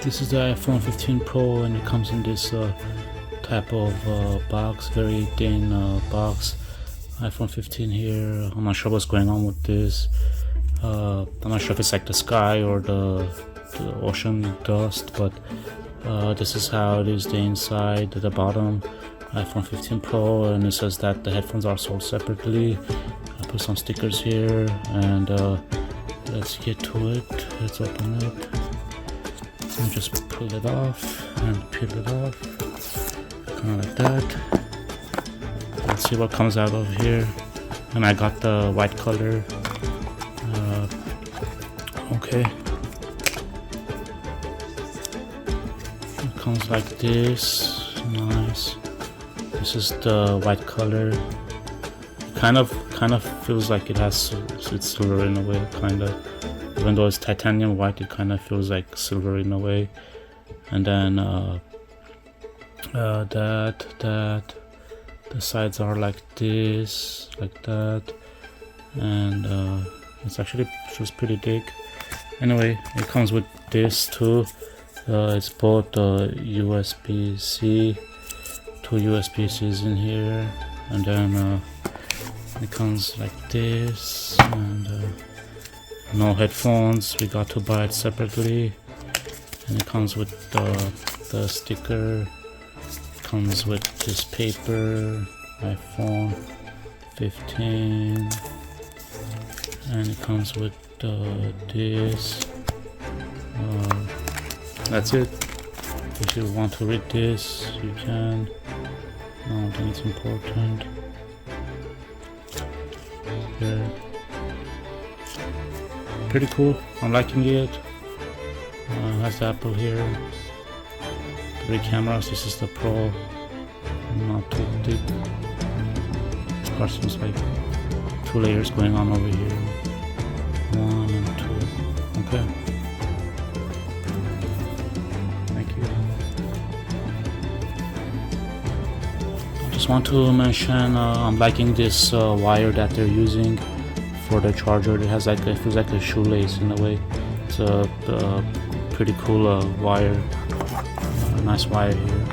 This is the iPhone 15 Pro, and it comes in this type of box, very thin box. iPhone 15 here. I'm not sure what's going on with this. I'm not sure if it's like the sky or the ocean dust, but this is how it is, the inside, at the bottom. iPhone 15 Pro, and it says that the headphones are sold separately. I put some stickers here, and let's get to it. Let's open it. And just pull it off and peel it off, kind of like that. Let's see what comes out of here. And I got the white color. Okay. It comes like this. Nice. This is the white color. Kind of feels like it has it's silver in a way, kind of. Even though it's titanium white, it kind of feels like silver in a way. And then the sides are like this, like that, and it's actually feels pretty big. Anyway, it comes with this too. It's both USB-C, two USB-Cs in here, and then it comes like this, and no headphones. We got to buy it separately, and it comes with the sticker. It comes with this paper, iPhone 15, and it comes with this. That's it. If you want to read this, you can. I don't think it's important. Yeah. Pretty cool. I'm liking it. Has the Apple here. 3 cameras. This is the Pro. Not too deep. Of course, there's like 2 layers going on over here. 1 and 2. Okay. Thank you. I just want to mention I'm liking this wire that they're using for the charger. It has like it feels like a shoelace in a way. It's a pretty cool wire. Nice wire here.